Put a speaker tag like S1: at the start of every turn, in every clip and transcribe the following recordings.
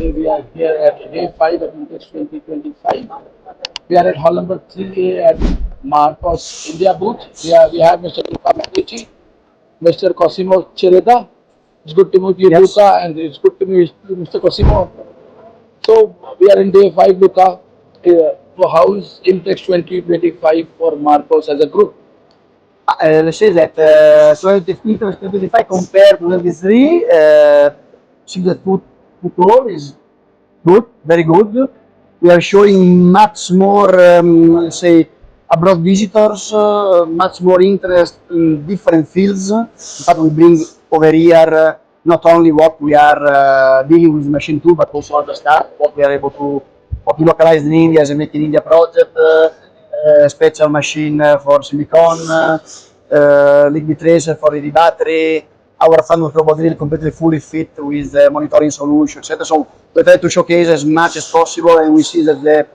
S1: Today we are here at day 5 at IMTEX 2025. We are at hall number 3A at Marposs India booth. We have Mr. Luca Matteucci, Mr. Cosimo Cereda. It's good to meet you, yes, Luca, and it's good to meet you, Mr. Cosimo. So we are in day 5, Luca. So how is IMTEX 2025 for Marposs as a group?
S2: Let's say that so if I compare to 23, see that football is good, very good. We are showing much more, let's say, abroad visitors, much more interest in different fields. But we bring over here not only what we are dealing with machine tool, but also other stuff, what we are able to, what we localized in India as a Make in India project. Special machine for silicon, liquid tracer for the battery, our fan robot drill completely fully fit with monitoring solutions, etc. So we try to showcase as much as possible, and we see that the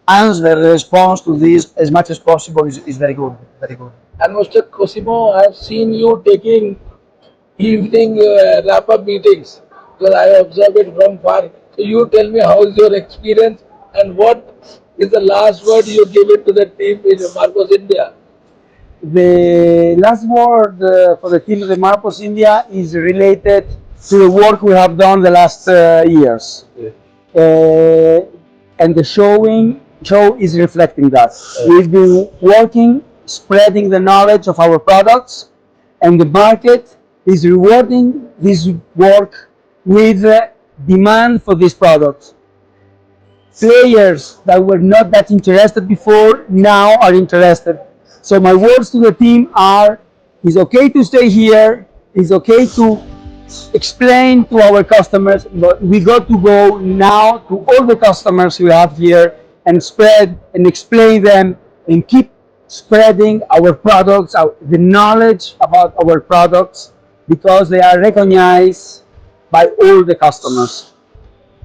S2: answer, the response to this as much as possible is very good, very good.
S1: And Mr. Cosimo, I have seen you taking evening wrap-up meetings because I observe it from far. So you tell me how is your experience and what is the last word you give it to the team in Marposs India?
S2: The last word for the team of the Marposs India is related to the work we have done the last years. And the show is reflecting that. We've been working, spreading the knowledge of our products, and the market is rewarding this work with demand for these products. Players that were not that interested before now are interested. So my words to the team are, it's okay to stay here, it's okay to explain to our customers, but we got to go now to all the customers we have here and spread and explain them and keep spreading our products, the knowledge about our products, because they are recognized by all the customers.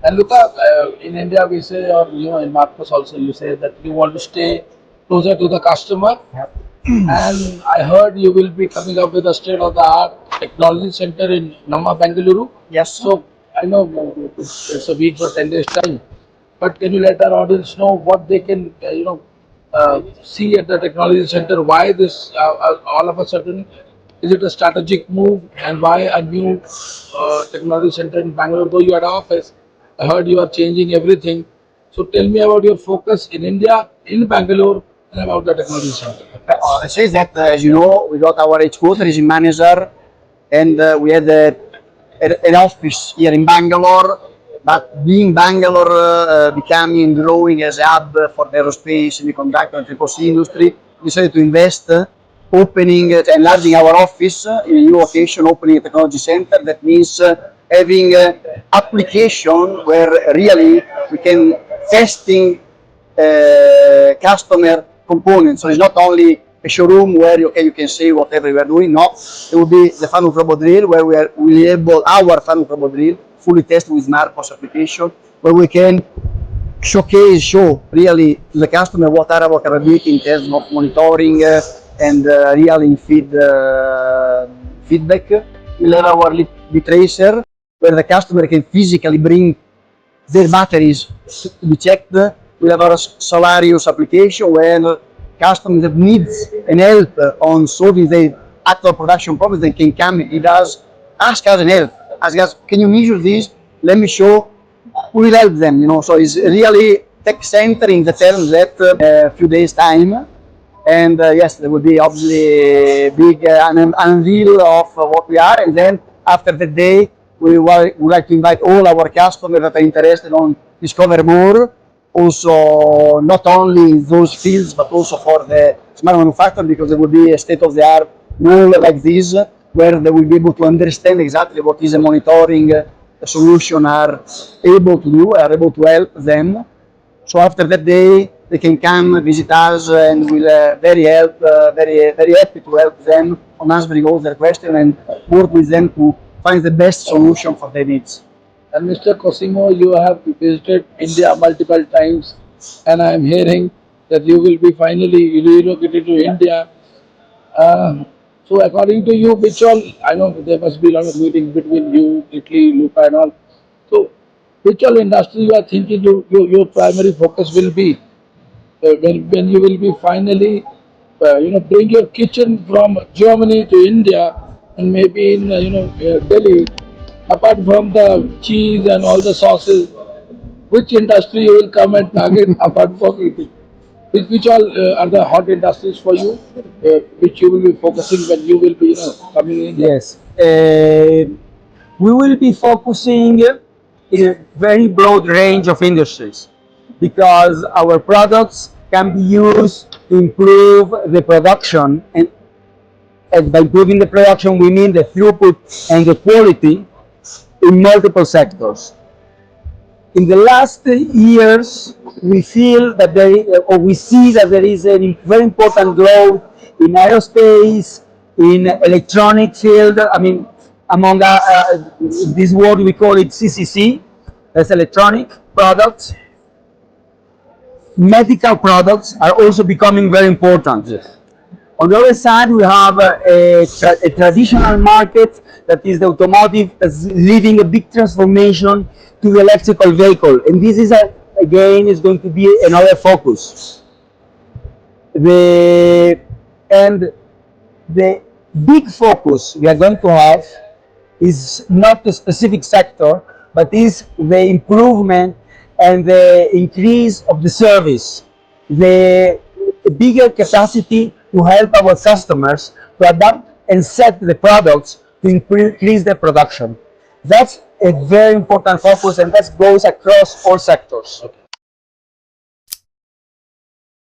S1: And Luca, in India we say, or in Marposs also you say that you want to stay closer to the customer. Yep. And I heard you will be coming up with a state-of-the-art technology center in Namma, Bengaluru.
S2: Yes.
S1: So I know it's a week or 10 days time, but can you let our audience know what they can, see at the technology center? Why this all of a sudden? Is it a strategic move, and why a new technology center in Bangalore? Though you had an office, I heard you are changing everything. So tell me about your focus in India, in Bangalore, and about the technology center.
S2: I say that, as you know, we got our headquarters in manager, and we had an office here in Bangalore. But being Bangalore becoming growing as a hub for the aerospace, semiconductor, and triple C industry, we decided to invest, opening, enlarging our office in a new location, opening a technology center. That means having application where really we can testing customer components. So it's not only a showroom where you can say whatever we are doing. No, it will be the fan robot drill where we will able our fan robot drill fully tested with Marposs application, where we can show really to the customer what are our capability in terms of monitoring and really feedback. We'll have our lead tracer where the customer can physically bring their batteries to be checked. We have our Solarius application where customers that needs and help on solving the actual production problems, they can come and ask us and help. Ask us, can you measure this? Let me show. We will help them. So it's really tech center in the terms that a few days time. And yes, there will be obviously big unveil of what we are, and then after the day, we would like to invite all our customers that are interested on discover more. Also, not only in those fields, but also for the smart manufacturing, because there will be a state-of-the-art wall like this, where they will be able to understand exactly what is a monitoring solution are able to do, are able to help them. So after that day, they can come visit us, and we'll very happy to help them on answering all their questions and work with them to find the best solution for their needs.
S1: And Mr. Cosimo, you have visited India multiple times, and I am hearing that you will be finally relocated to India. So according to you, I know there must be a lot of meetings between you, Italy, Luca and all. So which all industry you are thinking your primary focus will be when you will be finally bring your kitchen from Germany to India and maybe in Delhi, apart from the cheese and all the sauces, which industry you will come and target apart from eating? Which all are the hot industries for you, which you will be focusing when you will be coming in India?
S2: Yes. We will be focusing in a very broad range of industries because our products can be used to improve the production, and by improving the production we mean the throughput and the quality in multiple sectors. In the last years, we feel that or we see that there is a very important growth in aerospace, in electronic field. I mean, among this word we call it CCC, that's electronic products. Medical products are also becoming very important.
S1: Yes.
S2: On the other side, we have a traditional market that is the automotive, that's leading a big transformation to the electrical vehicle. And this is, again, is going to be another focus. The, and the big focus we are going to have is not a specific sector, but is the improvement and the increase of the service, the bigger capacity to help our customers to adapt and set the products to increase the production. That's a very important focus, and that goes across all sectors.
S1: Okay.